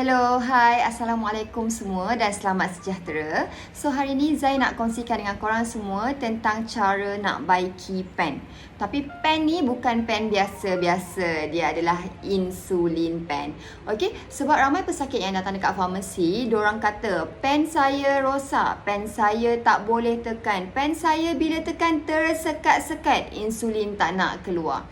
Hello, hai, Assalamualaikum semua dan selamat sejahtera. So hari ni Zai nak kongsikan dengan korang semua tentang cara nak baiki pen. Tapi pen ni bukan pen biasa-biasa, dia adalah insulin pen. Okey, sebab ramai pesakit yang datang dekat farmasi, diorang kata pen saya rosak, pen saya tak boleh tekan, pen saya bila tekan tersekat-sekat, insulin tak nak keluar.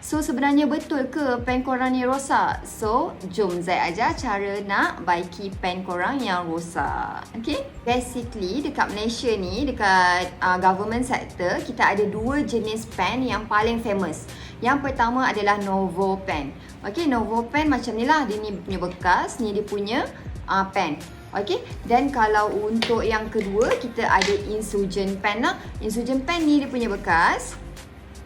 So sebenarnya betul ke pen korang ni rosak? So jom Zai ajar cara nak baiki pen korang yang rosak. Okay? Basically dekat Malaysia ni, dekat government sector, kita ada dua jenis pen yang paling famous. Yang pertama adalah Novo pen. Okay, Novo pen macam ni lah. Dia ni punya bekas, ni dia punya pen. Okay, dan kalau untuk yang kedua, kita ada Insugen pen lah. Insugen pen ni dia punya bekas.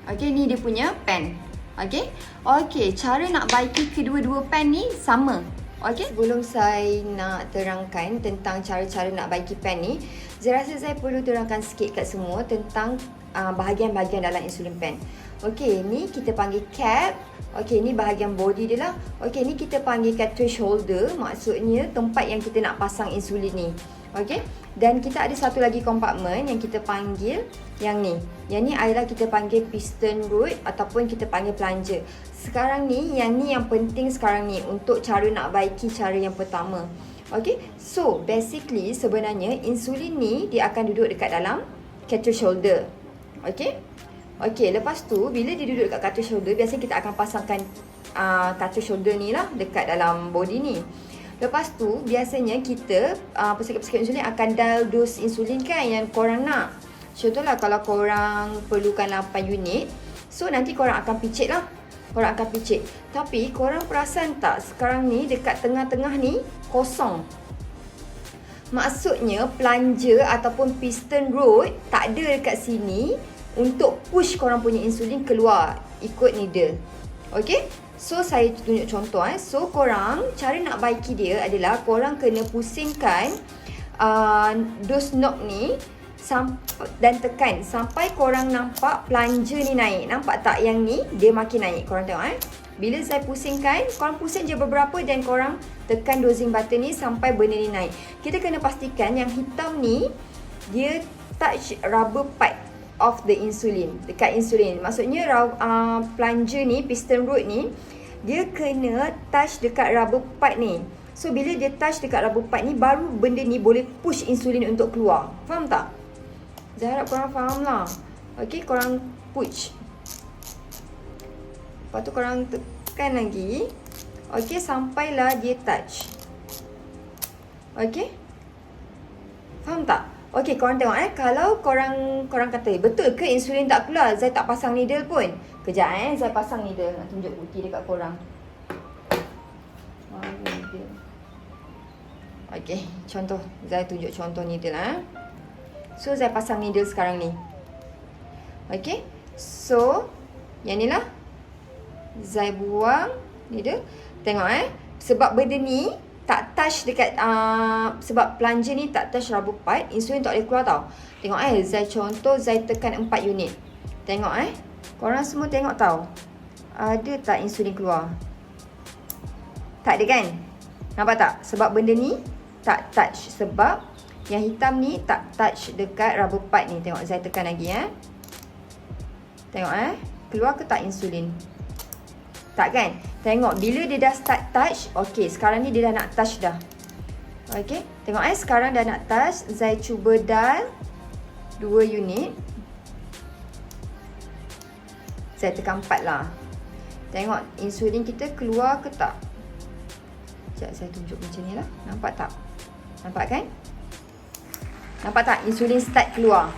Okay, ni dia punya pen. Okey, cara nak baiki kedua-dua pen ni sama. Okey, sebelum saya nak terangkan tentang cara-cara nak baiki pen ni, saya rasa saya perlu terangkan sikit kat semua tentang bahagian-bahagian dalam insulin pen. Okey, ni kita panggil cap. Okey, ni bahagian body dia lah. Okey, ni kita panggil cartridge holder, maksudnya tempat yang kita nak pasang insulin ni. Okey, dan kita ada satu lagi kompartmen yang kita panggil yang ni. Yang ni adalah kita panggil piston rod ataupun kita panggil plunger. Sekarang ni, yang ni yang penting sekarang ni untuk cara nak baiki cara yang pertama. Okey, so basically sebenarnya insulin ni dia akan duduk dekat dalam cartridge holder. Okey. Okey, lepas tu bila dia duduk dekat cartridge holder, biasanya kita akan pasangkan cartridge holder ni lah dekat dalam body ni. Lepas tu biasanya kita pesakit-pesakit insulin akan dial dos insulin kan yang korang nak. Contohlah kalau korang perlukan 8 unit, so nanti korang akan picit lah. Korang akan picit. Tapi korang perasan tak sekarang ni dekat tengah-tengah ni kosong. Maksudnya plunger ataupun piston rod tak ada dekat sini untuk push korang punya insulin keluar ikut needle. Okey? So saya tunjuk contoh So korang, cara nak baiki dia adalah korang kena pusingkan dos knob ni dan tekan sampai korang nampak plunger ni naik. Nampak tak yang ni dia makin naik. Korang tengok Bila saya pusingkan, korang pusing je beberapa dan korang tekan dosing button ni sampai benda ni naik. Kita kena pastikan yang hitam ni dia touch rubber pipe of the insulin, dekat insulin. Maksudnya plunger ni, piston rod ni, dia kena touch dekat rubber pipe ni. So bila dia touch dekat rubber pipe ni, baru benda ni boleh push insulin untuk keluar. Faham tak? Saya harap korang faham lah. Okay, korang push. Lepas tu korang tekan lagi. Okay, sampailah dia touch. Okay, faham tak? Okey, korang tengok kalau korang kata betul ke insulin tak keluar, saya tak pasang needle pun. Kejap saya pasang needle. Nak tunjuk bukti dekat korang. Mana needle? Okey, contoh. Saya tunjuk contoh needle So saya pasang needle sekarang ni. Okey. So yang ni lah. Saya buang needle. Tengok sebab benda ni tak touch dekat sebab plunger ni tak touch rubber pipe, insulin tak boleh keluar tau. Tengok Zai contoh, Zai tekan 4 unit. Tengok korang semua tengok tau. Ada tak insulin keluar? Tak ada kan? Nampak tak? Sebab benda ni tak touch. Sebab yang hitam ni tak touch dekat rubber pipe ni. Tengok Zai tekan lagi Tengok keluar ke tak insulin? Tak kan? Tengok bila dia dah start touch. Okey, sekarang ni dia dah nak touch dah. Okey, tengok sekarang dah nak touch. Zai cuba dial 2 unit. Saya tekan 4 lah. Tengok insulin kita keluar ke tak? Sekejap saya tunjuk macam ni lah. Nampak tak? Nampak kan? Nampak tak? Insulin start keluar.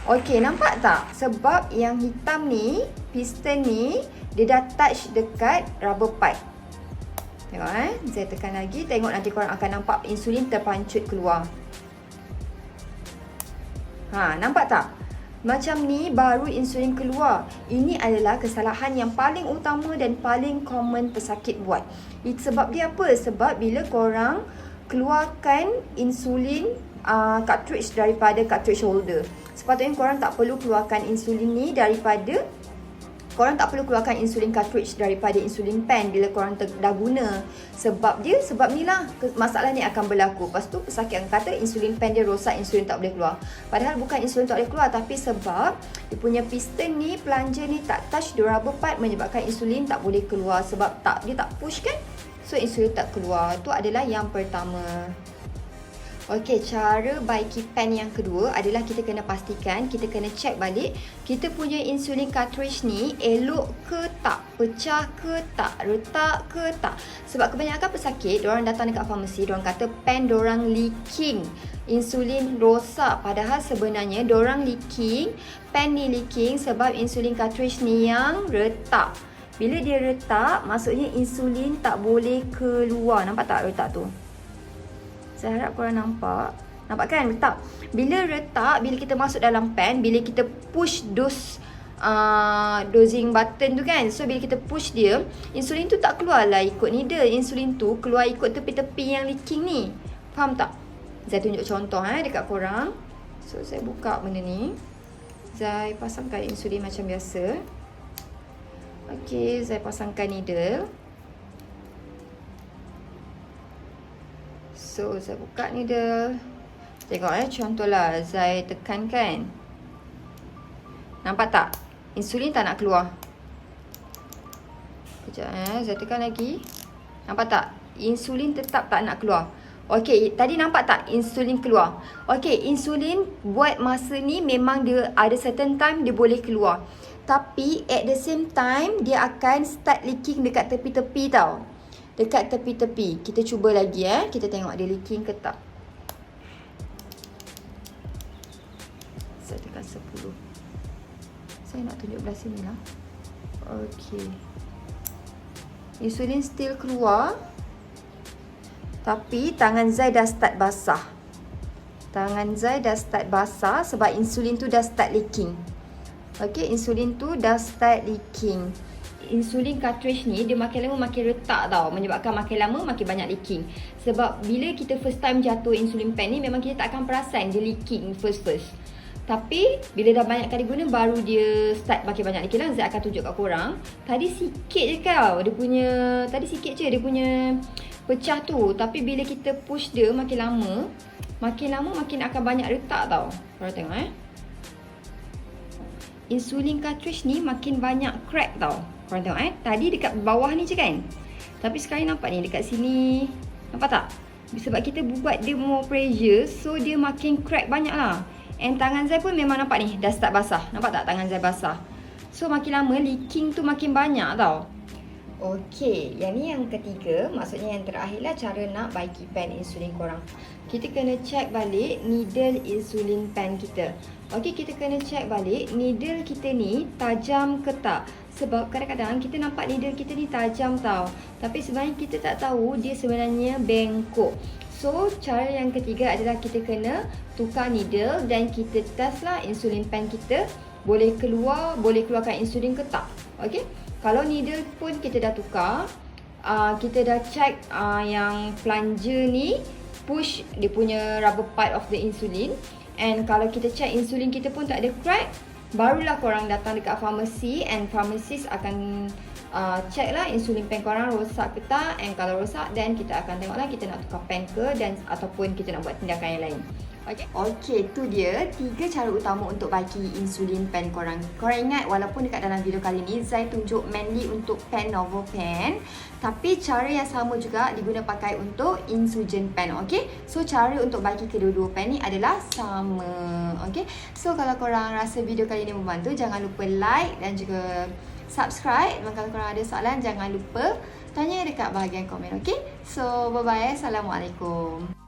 Okey, nampak tak? Sebab yang hitam ni, piston ni, dia dah touch dekat rubber pipe. Tengok saya tekan lagi. Tengok nanti korang akan nampak insulin terpancut keluar. Nampak tak? Macam ni baru insulin keluar. Ini adalah kesalahan yang paling utama dan paling common pesakit buat. Sebab dia apa? Sebab bila korang keluarkan insulin cartridge daripada cartridge holder, sepatutnya korang tak perlu keluarkan insulin ni daripada korang tak perlu keluarkan insulin cartridge daripada insulin pen bila korang dah guna. Sebab ni lah masalah ni akan berlaku. Lepas tu pesakit akan kata insulin pen dia rosak, insulin tak boleh keluar. Padahal bukan insulin tak boleh keluar, tapi sebab dia punya piston ni, plunger ni tak touch the rubber part menyebabkan insulin tak boleh keluar. Sebab dia tak push kan, so insulin tak keluar. Tu adalah yang pertama. Okey, cara baiki pen yang kedua adalah kita kena pastikan, kita kena check balik kita punya insulin cartridge ni elok ke tak, pecah ke tak, retak ke tak. Sebab kebanyakan pesakit, diorang datang dekat farmasi, diorang kata pen diorang leaking, insulin rosak. Padahal sebenarnya diorang leaking, pen ni leaking sebab insulin cartridge ni yang retak. Bila dia retak, maksudnya insulin tak boleh keluar. Nampak tak retak tu? Saya harap korang nampak. Nampak kan retak? Bila retak, bila kita masuk dalam pen, bila kita push dosing button tu kan. So bila kita push dia, insulin tu tak keluar lah ikut needle. Insulin tu keluar ikut tepi-tepi yang leaking ni. Faham tak? Saya tunjuk contoh dekat korang. So saya buka benda ni. Saya pasangkan insulin macam biasa. Okey, saya pasangkan needle. So, saya buka needle. Tengok contohlah saya tekankan. Nampak tak? Insulin tak nak keluar. Sekejap saya tekan lagi. Nampak tak? Insulin tetap tak nak keluar. Okey, tadi nampak tak insulin keluar? Okey, insulin buat masa ni memang dia ada certain time dia boleh keluar. Tapi at the same time dia akan start leaking dekat tepi-tepi tau. Dekat tepi-tepi. Kita cuba lagi kita tengok dia leaking ke tak. Saya tekan 10. Saya nak tunjuk belah sini lah. Okey. Insulin still keluar. Tapi tangan Zai dah start basah. Tangan Zai dah start basah sebab insulin tu dah start leaking. Okey, insulin tu dah start leaking. Insulin cartridge ni dia makin lama makin retak tau, menyebabkan makin lama makin banyak leaking. Sebab bila kita first time jatuh insulin pen ni, memang kita tak akan perasan dia leaking first. Tapi bila dah banyak kali guna, baru dia start makin banyak leaking lah. Zat akan tunjuk kat korang. Tadi sikit je tau dia punya, tadi sikit je dia punya pecah tu. Tapi bila kita push dia makin lama makin akan banyak retak tau. Korang tengok insulin cartridge ni makin banyak crack tau. Korang tengok tadi dekat bawah ni je kan. Tapi sekarang nampak ni dekat sini. Nampak tak? Sebab kita buat dia more pressure, so dia makin crack banyak lah. And tangan Zai pun memang nampak ni dah start basah. Nampak tak tangan Zai basah? So makin lama leaking tu makin banyak tau. Okey, yang ni yang ketiga. Maksudnya yang terakhir lah cara nak baiki pen insulin korang. Kita kena check balik needle insulin pen kita. Okey, kita kena check balik needle kita ni tajam ke tak. Sebab kadang-kadang kita nampak needle kita ni tajam tau, tapi sebenarnya kita tak tahu dia sebenarnya bengkok. So, cara yang ketiga adalah kita kena tukar needle dan kita test lah insulin pen kita boleh keluarkan insulin ke tak. Okey, kalau needle pun kita dah tukar, kita dah check yang plunger ni push dia punya rubber part of the insulin. And kalau kita check insulin kita pun tak ada crack, barulah korang datang dekat farmasi and pharmacist akan check lah insulin pen korang rosak ke tak. And kalau rosak, then kita akan tengok lah kita nak tukar pen ke ataupun kita nak buat tindakan yang lain. Okey, tu dia 3 cara utama untuk baiki insulin pen korang. Korang ingat walaupun dekat dalam video kali ni Zai tunjuk mainly untuk pen Novo pen, tapi cara yang sama juga diguna pakai untuk Insugen pen. Okey, so cara untuk baiki kedua-dua pen ni adalah sama. Okey, so kalau korang rasa video kali ni membantu, jangan lupa like dan juga subscribe. Dan kalau korang ada soalan, jangan lupa tanya dekat bahagian komen. Okey, so bye bye. Assalamualaikum.